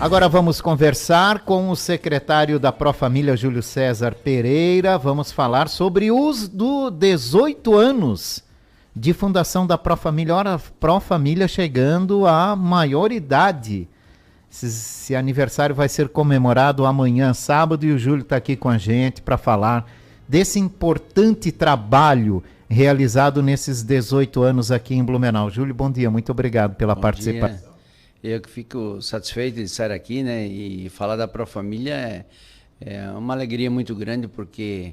Agora vamos conversar com o secretário da Profamília, Júlio César Pereira. Vamos falar sobre os 18 anos de fundação da Profamília. Ora, a Profamília chegando à maioridade. Esse aniversário vai ser comemorado amanhã, sábado, e o Júlio está aqui com a gente para falar desse importante trabalho realizado nesses 18 anos aqui em Blumenau. Júlio, bom dia, muito obrigado pela participação. Eu que fico satisfeito de estar aqui, né, e falar da Profamília é uma alegria muito grande, porque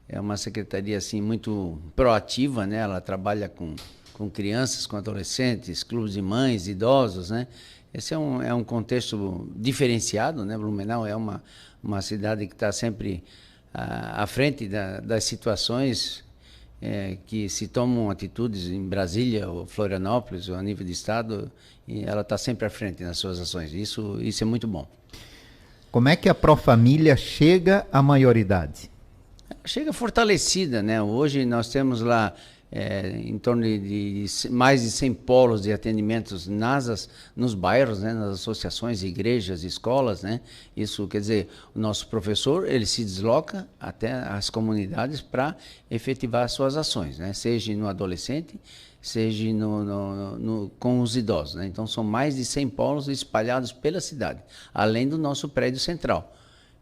é uma secretaria assim muito proativa, né? Ela trabalha com crianças, com adolescentes, clubes de mães, idosos, né? Esse é um contexto diferenciado, né? Blumenau é uma cidade que está sempre à frente das situações que se tomam atitudes em Brasília ou Florianópolis ou a nível de estado, e ela está sempre à frente nas suas ações. Isso é muito bom. Como é que a Profamília chega à maioridade? Chega fortalecida, né? Hoje nós temos lá em torno de mais de 100 polos de atendimentos nos bairros, né? Nas associações, igrejas, escolas, né? Isso quer dizer, o nosso professor ele se desloca até as comunidades para efetivar as suas ações, né? Seja no adolescente, seja com os idosos, né? Então são mais de 100 polos espalhados pela cidade, além do nosso prédio central,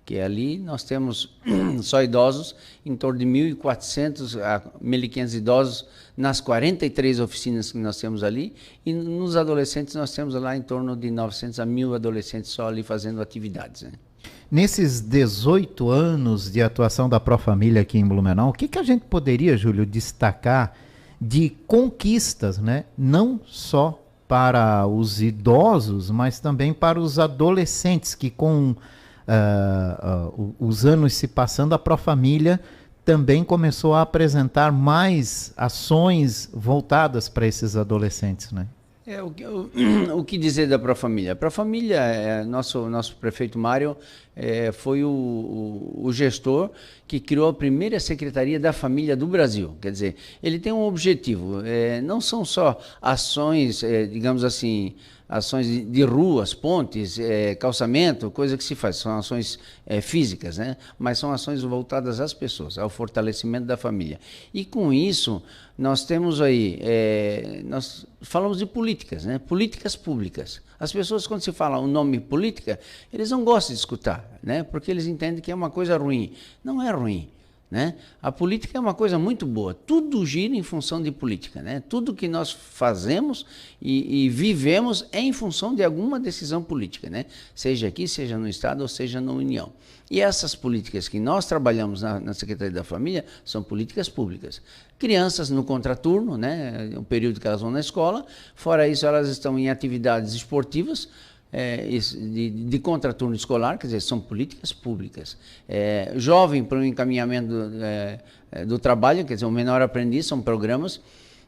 que ali nós temos só idosos, em torno de 1.400 a 1.500 idosos nas 43 oficinas que nós temos ali, e nos adolescentes nós temos lá em torno de 900 a 1.000 adolescentes só ali fazendo atividades, né? Nesses 18 anos de atuação da Profamília aqui em Blumenau, o que a gente poderia, Júlio, destacar de conquistas, né? Não só para os idosos, mas também para os adolescentes, que com os anos se passando, a Profamília também começou a apresentar mais ações voltadas para esses adolescentes, né? O que dizer da Profamília? A Profamília, nosso prefeito Mário foi o gestor que criou a primeira Secretaria da Família do Brasil. Quer dizer, ele tem um objetivo, não são só ações, digamos assim, ações de ruas, pontes, calçamento, coisa que se faz, são ações físicas, né? Mas são ações voltadas às pessoas, ao fortalecimento da família. E com isso, nós temos aí, nós falamos de políticas, né? Políticas públicas. As pessoas, quando se fala o nome política, eles não gostam de escutar, né? Porque eles entendem que é uma coisa ruim. Não é ruim, né? A política é uma coisa muito boa, tudo gira em função de política, né? Tudo que nós fazemos e vivemos é em função de alguma decisão política, né? Seja aqui, seja no Estado ou seja na União. E essas políticas que nós trabalhamos na Secretaria da Família são políticas públicas. Crianças no contraturno, né? O período que elas vão na escola, fora isso elas estão em atividades esportivas, de contraturno escolar, quer dizer, são políticas públicas. Jovem para o encaminhamento do trabalho, quer dizer, o menor aprendiz, são programas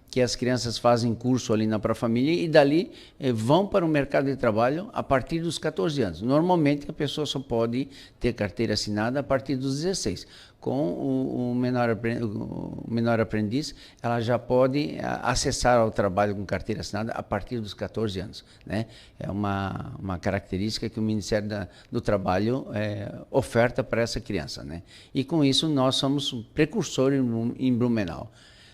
que as crianças fazem curso ali na Profamília e dali vão para o mercado de trabalho a partir dos 14 anos. Normalmente a pessoa só pode ter carteira assinada a partir dos 16. Com o menor aprendiz, ela já pode acessar ao trabalho com carteira assinada a partir dos 14 anos, né? É uma característica que o Ministério do Trabalho oferta para essa criança, né? E com isso nós somos um precursor em Blumenau.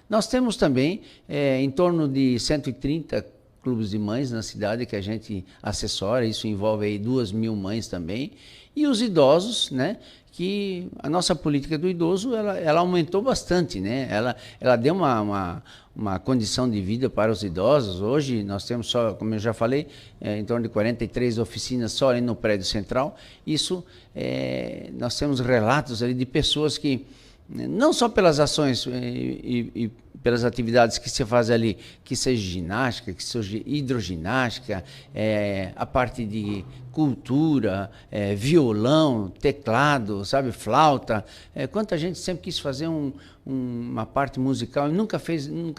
Nós temos também em torno de 130 clubes de mães na cidade que a gente assessora, isso envolve aí 2.000 mães também, e os idosos, né? Que a nossa política do idoso ela aumentou bastante, né? Ela deu uma condição de vida para os idosos. Hoje nós temos só, como eu já falei, em torno de 43 oficinas só ali no prédio central. Isso, nós temos relatos ali de pessoas que, não só pelas ações e pelas atividades que se faz ali, que seja ginástica, que seja hidroginástica, a parte de cultura, violão, teclado, sabe, flauta. Quanta gente sempre quis fazer uma parte musical e nunca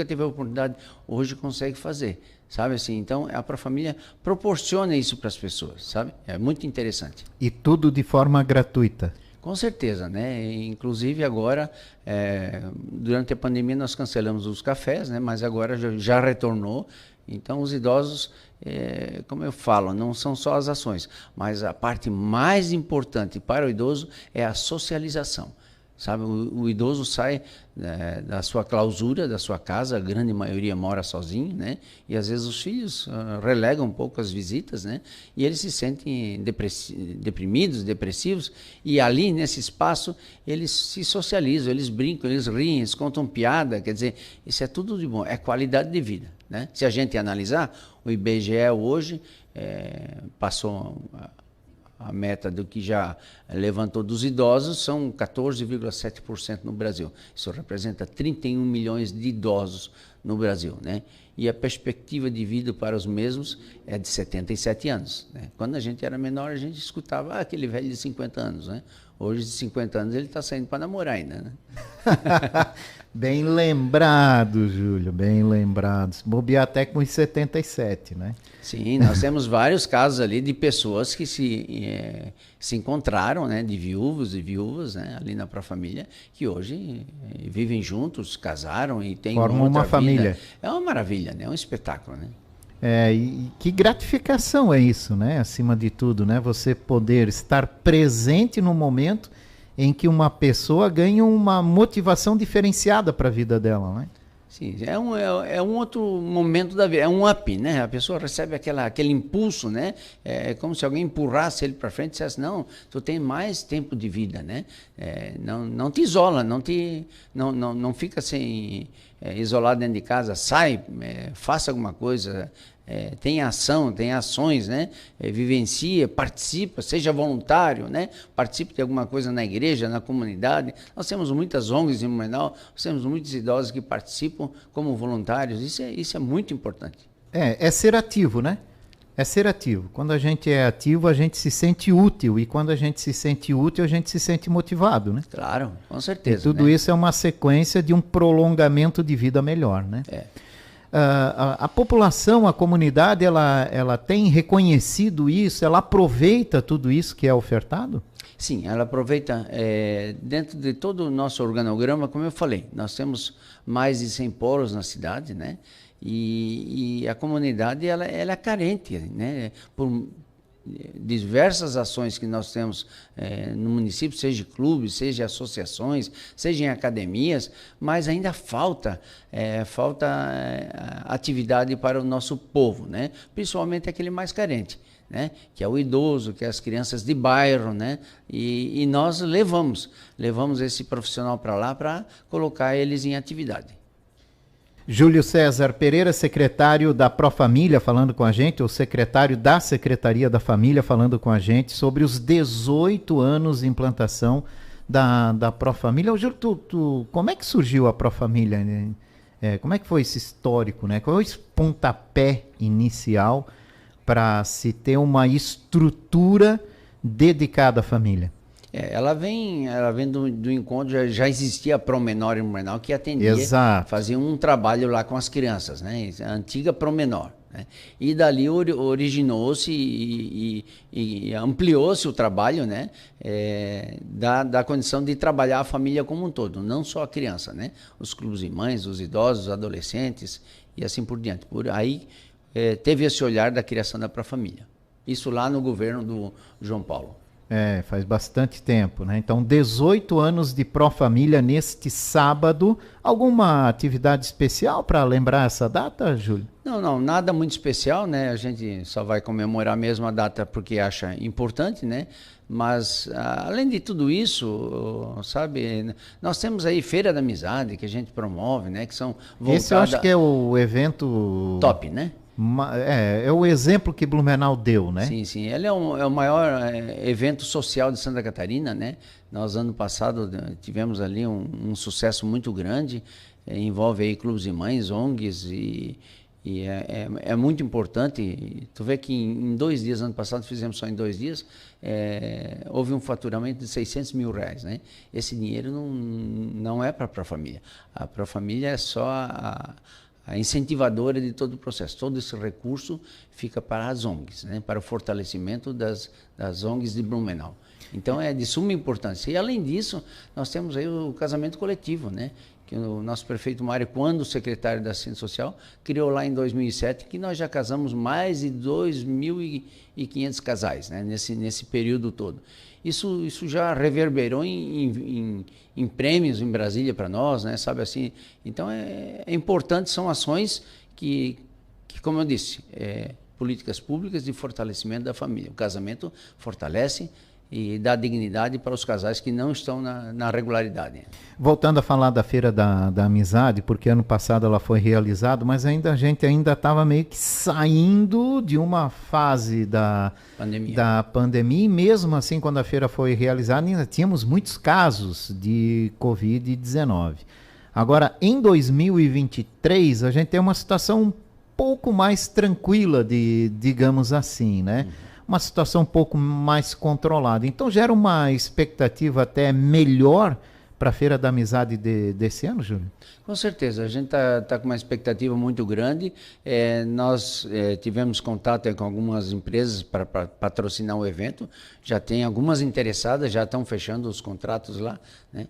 teve a oportunidade, hoje consegue fazer, sabe assim? Então a Profamília proporciona isso para as pessoas, sabe? É muito interessante. E tudo de forma gratuita. Com certeza, né? Inclusive agora, durante a pandemia nós cancelamos os cafés, né? Mas agora já retornou Então, os idosos, como eu falo, não são só as ações, mas a parte mais importante para o idoso é a socialização. Sabe, o idoso sai da sua clausura, da sua casa, a grande maioria mora sozinho, né? E às vezes os filhos relegam um pouco as visitas, né? E eles se sentem deprimidos, depressivos, e ali nesse espaço eles se socializam, eles brincam, eles riem, eles contam piada, quer dizer, isso é tudo de bom, é qualidade de vida, né? Se a gente analisar, o IBGE hoje passou a meta do que já levantou dos idosos, são 14,7% no Brasil. Isso representa 31 milhões de idosos no Brasil, né? E a perspectiva de vida para os mesmos é de 77 anos. Né? Quando a gente era menor, a gente escutava aquele velho de 50 anos. Né? Hoje, de 50 anos, ele está saindo para namorar ainda. Né? Bem lembrado, Júlio, bem lembrado. Se bobear até com os 77, né? Sim, nós temos vários casos ali de pessoas que se encontraram, né, de viúvos e viúvas, né, ali na Profamília, que hoje vivem juntos, casaram e têm formam uma família. Vida. É uma maravilha, né? É um espetáculo, né? E que gratificação é isso, né? Acima de tudo, né? Você poder estar presente no momento em que uma pessoa ganha uma motivação diferenciada para a vida dela, né? Sim, é um outro momento da vida, é um up, né? A pessoa recebe aquele impulso, né? É como se alguém empurrasse ele para frente e dissesse, não, tu tem mais tempo de vida, né? Não te isola, não fica assim, isolado dentro de casa, sai, faça alguma coisa, tem ação, tem ações, né? Vivencia, participa, seja voluntário, né? Participe de alguma coisa na igreja, na comunidade. Nós temos muitas ONGs em Blumenau, nós temos muitos idosos que participam como voluntários. Isso é muito importante. É ser ativo, né? É ser ativo. Quando a gente é ativo, a gente se sente útil. E quando a gente se sente útil, a gente se sente motivado, né? Claro, com certeza. E tudo isso é uma sequência de um prolongamento de vida melhor, né? A população, a comunidade, ela tem reconhecido isso, ela aproveita tudo isso que é ofertado? Sim, ela aproveita dentro de todo o nosso organograma, como eu falei, nós temos mais de 100 polos na cidade, né? E a comunidade ela é carente, né? Por diversas ações que nós temos no município, seja clubes, seja associações, seja em academias, mas ainda falta atividade para o nosso povo, né? Principalmente aquele mais carente, né? Que é o idoso, que é as crianças de bairro, né? E nós levamos esse profissional para lá para colocar eles em atividade. Júlio César Pereira, secretário da Profamília, falando com a gente, ou secretário da Secretaria da Família, falando com a gente sobre os 18 anos de implantação da Profamília. Júlio, como é que surgiu a Profamília? Como é que foi esse histórico, né? Qual é o pontapé inicial para se ter uma estrutura dedicada à família? Ela vem do encontro, já existia a Promenor em Blumenau, que atendia, Exato. fazia um trabalho lá com as crianças, né? A antiga Promenor. Né? E dali originou-se e ampliou-se o trabalho, né? Da condição de trabalhar a família como um todo, não só a criança, né? Os clubes de mães, os idosos, os adolescentes e assim por diante. Por aí teve esse olhar da criação da Profamília. Isso lá no governo do João Paulo. Faz bastante tempo, né? Então, 18 anos de Profamília neste sábado. Alguma atividade especial para lembrar essa data, Júlio? Não, nada muito especial, né? A gente só vai comemorar mesmo a data porque acha importante, né? Mas, além de tudo isso, sabe, nós temos aí Feira da Amizade, que a gente promove, né? Que são voltadas... Esse eu acho que é o evento... top, né? É o exemplo que Blumenau deu, né? Sim. Ele é o maior evento social de Santa Catarina, né? Nós, ano passado, tivemos ali um sucesso muito grande. Envolve aí clubes de mães, ONGs e é muito importante. Tu vê que em 2 dias, ano passado fizemos só em 2 dias, houve um faturamento de R$600 mil, né? Esse dinheiro não é para a Profamília. A Profamília é só a incentivadora de todo o processo. Todo esse recurso fica para as ONGs, né? Para o fortalecimento das ONGs de Blumenau. Então é de suma importância. E além disso, nós temos aí o casamento coletivo, né? que o nosso prefeito Mário, quando secretário da Assistência Social, criou lá em 2007, que nós já casamos mais de 2.500 casais, né, nesse período todo. Isso já reverberou em prêmios em Brasília para nós, né, sabe assim? Então é importante, são ações que, como eu disse, políticas públicas de fortalecimento da família. O casamento fortalece e dá dignidade para os casais que não estão na regularidade. Voltando a falar da Feira da Amizade, porque ano passado ela foi realizada, mas a gente ainda estava meio que saindo de uma fase da pandemia, e mesmo assim, quando a feira foi realizada, ainda tínhamos muitos casos de Covid-19. Agora, em 2023, a gente tem uma situação um pouco mais tranquila, digamos assim, né? Uma situação um pouco mais controlada. Então gera uma expectativa até melhor para a Feira da Amizade desse ano, Júlio? Com certeza, a gente tá com uma expectativa muito grande. Nós tivemos contato com algumas empresas para patrocinar o evento, já tem algumas interessadas, já estão fechando os contratos lá, né?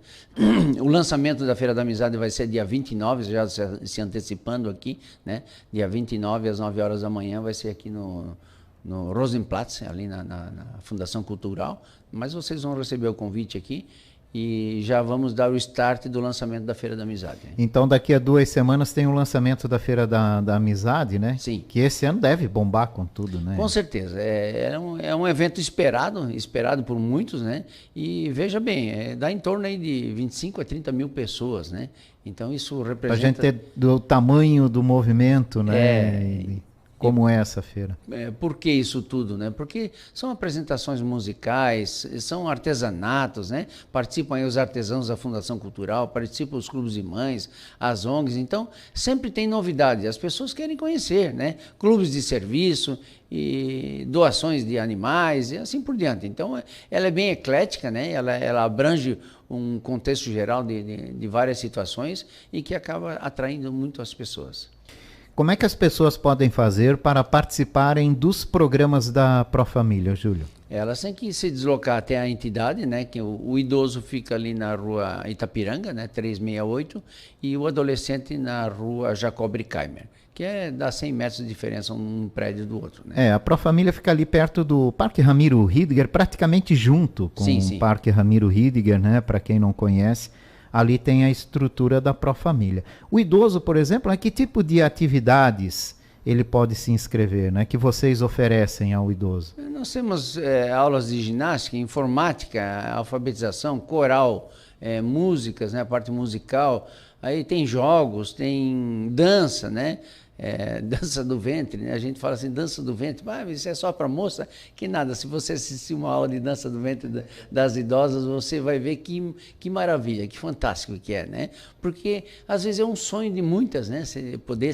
O lançamento da Feira da Amizade vai ser dia 29, já se antecipando aqui, né? Dia 29 às 9 horas da manhã vai ser aqui no Rosenplatz, ali na Fundação Cultural, mas vocês vão receber o convite aqui e já vamos dar o start do lançamento da Feira da Amizade. Então daqui a 2 semanas tem o lançamento da Feira da Amizade, né? Sim. Que esse ano deve bombar com tudo, né? Com certeza, é um evento esperado por muitos, né? E veja bem, dá em torno aí de 25 a 30 mil pessoas, né? Então isso representa... Pra gente ter do tamanho do movimento, né? Como é essa feira? Por que isso tudo, né? Porque são apresentações musicais, são artesanatos, né? Participam aí os artesãos da Fundação Cultural, participam os clubes de mães, as ONGs, então sempre tem novidade, as pessoas querem conhecer, né? Clubes de serviço e doações de animais e assim por diante. Então ela é bem eclética, né? Ela abrange um contexto geral de várias situações e que acaba atraindo muito as pessoas. Como é que as pessoas podem fazer para participarem dos programas da Profamília, Júlio? Elas têm que se deslocar até a entidade, né? Que o idoso fica ali na rua Itapiranga, né? 368, e o adolescente na rua Jacob Brickheimer, que dá 100 metros de diferença um prédio do outro, né? A Profamília fica ali perto do Parque Ramiro Ridiger, praticamente junto com o Parque Ramiro Ridiger, né? Para quem não conhece. Ali tem a estrutura da Profamília. O idoso, por exemplo, que tipo de atividades ele pode se inscrever, né? Que vocês oferecem ao idoso? Nós temos aulas de ginástica, informática, alfabetização, coral, músicas, né? A parte musical. Aí tem jogos, tem dança, né? Dança do ventre, né? A gente fala assim, dança do ventre, isso é só para moça? Que nada, se você assistir uma aula de dança do ventre das idosas, você vai ver que maravilha, que fantástico que é, né? Porque às vezes é um sonho de muitas, né? Você poder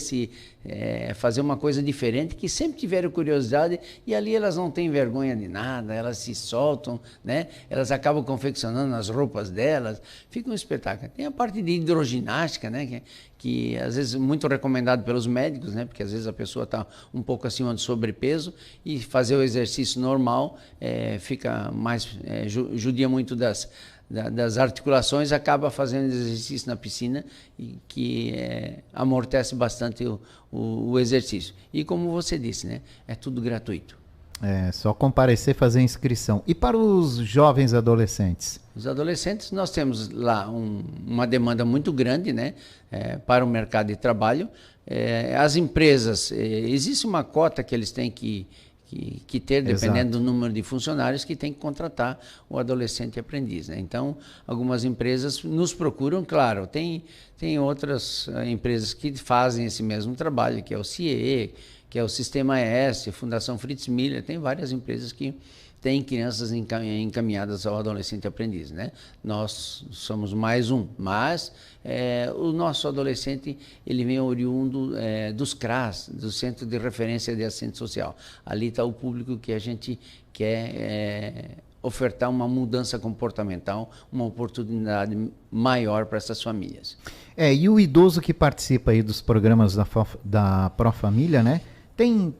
fazer uma coisa diferente, que sempre tiveram curiosidade e ali elas não têm vergonha de nada, elas se soltam, né? Elas acabam confeccionando as roupas delas, fica um espetáculo. Tem a parte de hidroginástica, né? Que às vezes muito recomendado pelos médicos, né? Porque às vezes a pessoa está um pouco acima do sobrepeso e fazer o exercício normal fica mais, judia muito das articulações, acaba fazendo exercício na piscina e que amortece bastante o exercício. E como você disse, né? É tudo gratuito. Só comparecer, fazer inscrição. E para os jovens adolescentes? Os adolescentes, nós temos lá uma demanda muito grande, né? Para o mercado de trabalho. As empresas, existe uma cota que eles têm que ter, dependendo do número de funcionários, que tem que contratar o adolescente aprendiz, né? Então, algumas empresas nos procuram, claro, tem outras empresas que fazem esse mesmo trabalho, que é o CIE, que é o Sistema S, Fundação Fritz Miller, tem várias empresas que têm crianças encaminhadas ao adolescente aprendiz, né? Nós somos mais um, mas o nosso adolescente, ele vem oriundo dos CRAS, do Centro de Referência de Assistência Social. Ali está o público que a gente quer ofertar uma mudança comportamental, uma oportunidade maior para essas famílias. E o idoso que participa aí dos programas da Profamília, né?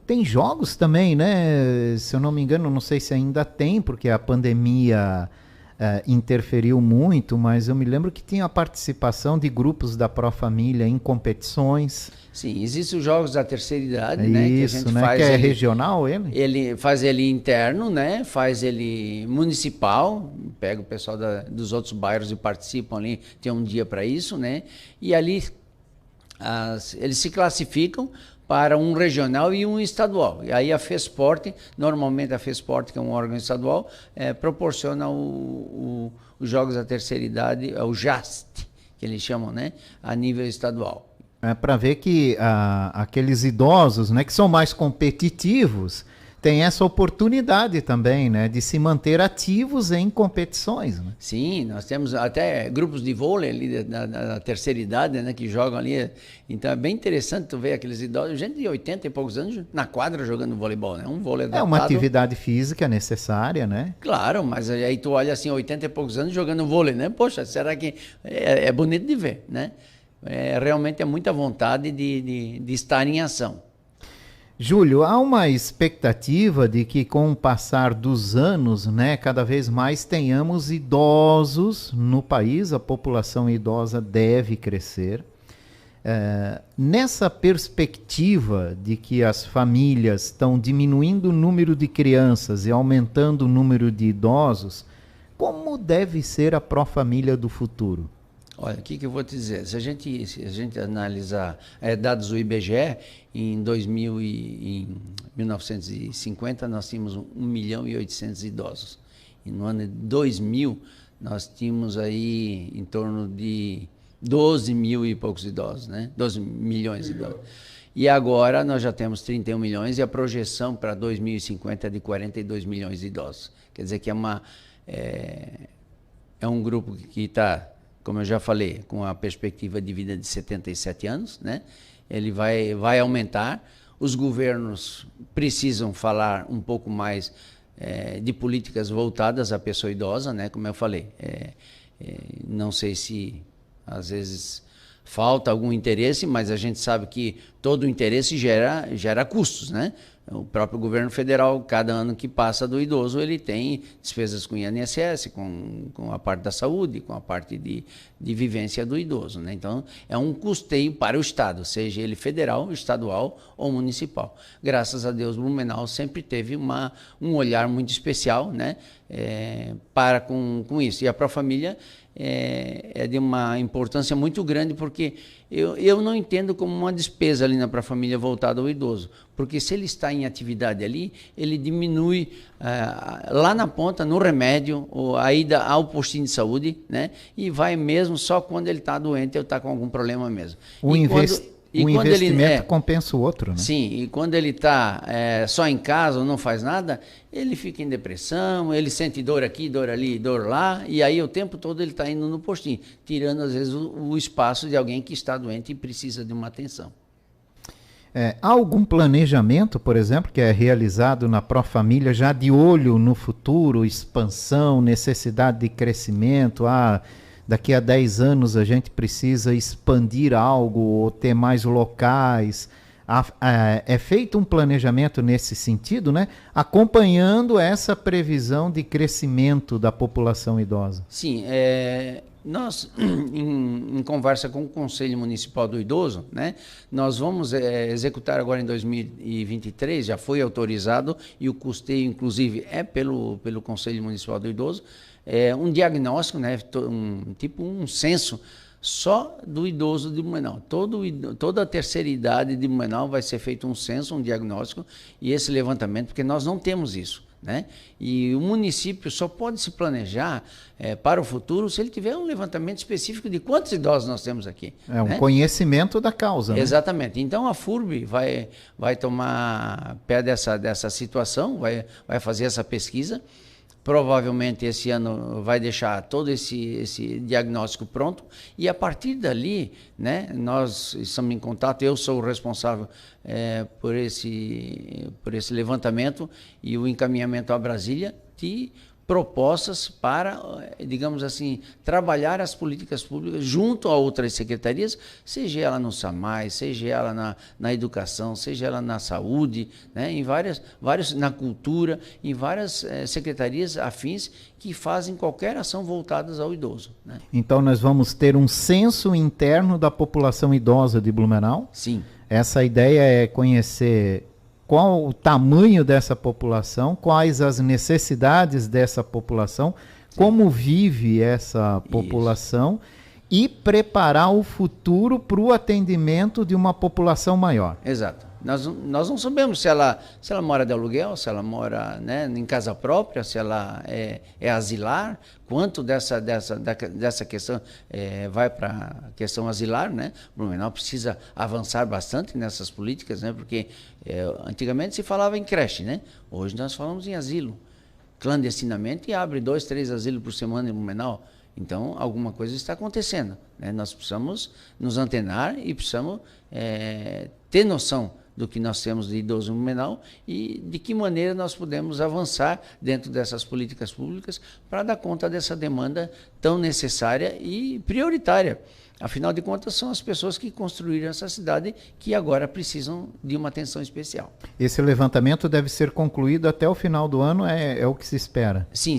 Tem jogos também, né? Se eu não me engano, não sei se ainda tem, porque a pandemia interferiu muito, mas eu me lembro que tinha a participação de grupos da Pró-Família em competições. Sim, existem os jogos da terceira idade, né? Que a Isso, gente né? faz Que é ele, regional ele? ele faz ele interno, né? Faz ele municipal, pega o pessoal dos outros bairros e participam ali, tem um dia para isso, né? E ali eles se classificam para um regional e um estadual. E aí a FESPORT, normalmente a FESPORT, que é um órgão estadual, proporciona os jogos da terceira idade, o JAST, que eles chamam, né? A nível estadual. É para ver que aqueles idosos, né, que são mais competitivos, têm essa oportunidade também, né, de se manter ativos em competições, né? Sim, nós temos até grupos de vôlei ali da terceira idade, né, que jogam ali. Então é bem interessante tu ver aqueles idosos, gente de 80 e poucos anos na quadra jogando voleibol, né? Um vôlei adaptado. É uma atividade física necessária, né? Claro, mas aí tu olha assim, 80 e poucos anos jogando vôlei, né? Poxa, será que é bonito de ver, né? Realmente é muita vontade de estar em ação. Júlio, há uma expectativa de que com o passar dos anos, né, cada vez mais tenhamos idosos no país, a população idosa deve crescer. Nessa perspectiva de que as famílias estão diminuindo o número de crianças e aumentando o número de idosos, como deve ser a Pró-Família do futuro? Olha, o que eu vou te dizer? Se a gente analisar dados do IBGE, em 1950 nós tínhamos 1.800.000 idosos. E no ano de 2000 nós tínhamos aí em torno de 12 mil e poucos idosos, né? 12 milhões de idosos. E agora nós já temos 31 milhões e a projeção para 2050 é de 42 milhões de idosos. Quer dizer que é um grupo que está, como eu já falei, com a perspectiva de vida de 77 anos, né? Ele vai aumentar. Os governos precisam falar um pouco mais de políticas voltadas à pessoa idosa, né? Como eu falei, não sei se às vezes falta algum interesse, mas a gente sabe que todo interesse gera custos, né? O próprio governo federal, cada ano que passa do idoso, ele tem despesas com o INSS, com a parte da saúde, com a parte de vivência do idoso, né? Então, é um custeio para o Estado, seja ele federal, estadual ou municipal. Graças a Deus, Blumenau sempre teve um olhar muito especial, né? Para com isso. E a Pró-Família é de uma importância muito grande, porque eu não entendo como uma despesa ali na Pró-Família voltada ao idoso, porque se ele está em atividade ali, ele diminui lá na ponta, no remédio, a ida ao postinho de saúde, né? E vai mesmo só quando ele está doente ou está com algum problema mesmo. Um investimento compensa o outro, né? Sim, e quando ele está só em casa ou não faz nada, ele fica em depressão, ele sente dor aqui, dor ali, dor lá, e aí o tempo todo ele está indo no postinho, tirando às vezes o espaço de alguém que está doente e precisa de uma atenção. Há algum planejamento, por exemplo, que é realizado na Pró-Família já de olho no futuro, expansão, necessidade de crescimento? Daqui a 10 anos a gente precisa expandir algo ou ter mais locais. É feito um planejamento nesse sentido, né? Acompanhando essa previsão de crescimento da população idosa. Sim, nós, em conversa com o Conselho Municipal do Idoso, né, nós vamos executar agora em 2023, já foi autorizado, e o custeio, inclusive, é pelo Conselho Municipal do Idoso, um diagnóstico, né, tipo um censo, só do idoso de Blumenau. Toda a terceira idade de Blumenau vai ser feito um censo, um diagnóstico, e esse levantamento, porque nós não temos isso, né? E o município só pode se planejar para o futuro se ele tiver um levantamento específico de quantos idosos nós temos aqui. É um conhecimento da causa, né? Exatamente. Então a FURB vai tomar pé dessa situação, vai fazer essa pesquisa. Provavelmente esse ano vai deixar todo esse diagnóstico pronto, e a partir dali, né, nós estamos em contato, eu sou o responsável por esse levantamento e o encaminhamento a Brasília, propostas para, digamos assim, trabalhar as políticas públicas junto a outras secretarias, seja ela no SAMAI, seja ela na educação, seja ela na saúde, né, em na cultura, em várias secretarias afins que fazem qualquer ação voltadas ao idoso. Né? Então nós vamos ter um censo interno da população idosa de Blumenau? Sim. Essa ideia é conhecer qual o tamanho dessa população, quais as necessidades dessa população, como vive essa população e preparar o futuro para o atendimento de uma população maior. Exato. Nós não sabemos se ela mora de aluguel, se ela mora, né, em casa própria, se ela é asilar, quanto dessa questão vai para a questão asilar, né? Blumenau precisa avançar bastante nessas políticas, né? Porque antigamente se falava em creche, né? Hoje nós falamos em asilo, clandestinamente, e abre 2, 3 asilos por semana em Blumenau. Então, alguma coisa está acontecendo, né? Nós precisamos nos antenar e precisamos ter noção do que nós temos de idoso Blumenau e de que maneira nós podemos avançar dentro dessas políticas públicas para dar conta dessa demanda tão necessária e prioritária. Afinal de contas, são as pessoas que construíram essa cidade que agora precisam de uma atenção especial. Esse levantamento deve ser concluído até o final do ano, é o que se espera? Sim.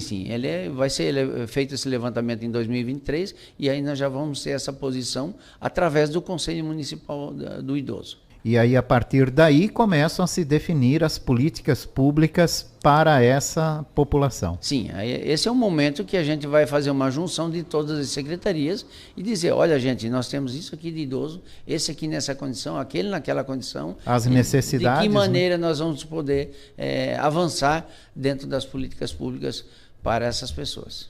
Vai ser feito esse levantamento em 2023 e aí nós já vamos ter essa posição através do Conselho Municipal do Idoso. E aí, a partir daí, começam a se definir as políticas públicas para essa população. Sim, esse é o momento que a gente vai fazer uma junção de todas as secretarias e dizer, olha, gente, nós temos isso aqui de idoso, esse aqui nessa condição, aquele naquela condição. As necessidades. De que maneira nós vamos poder avançar dentro das políticas públicas para essas pessoas.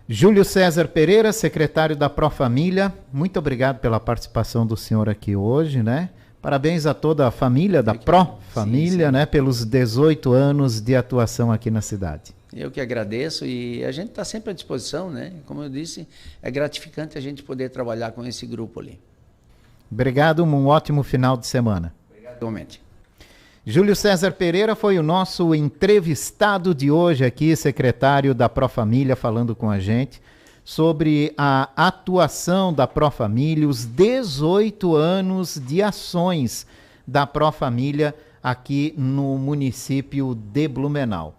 Júlio César Pereira, secretário da Profamília, muito obrigado pela participação do senhor aqui hoje, né? Parabéns a toda a família da Profamília, né, pelos 18 anos de atuação aqui na cidade. Eu que agradeço e a gente está sempre à disposição, né? Como eu disse, é gratificante a gente poder trabalhar com esse grupo ali. Obrigado, um ótimo final de semana. Obrigado, igualmente. Júlio César Pereira foi o nosso entrevistado de hoje aqui, secretário da Profamília, falando com a gente sobre a atuação da Profamília, os 18 anos de ações da Profamília aqui no município de Blumenau.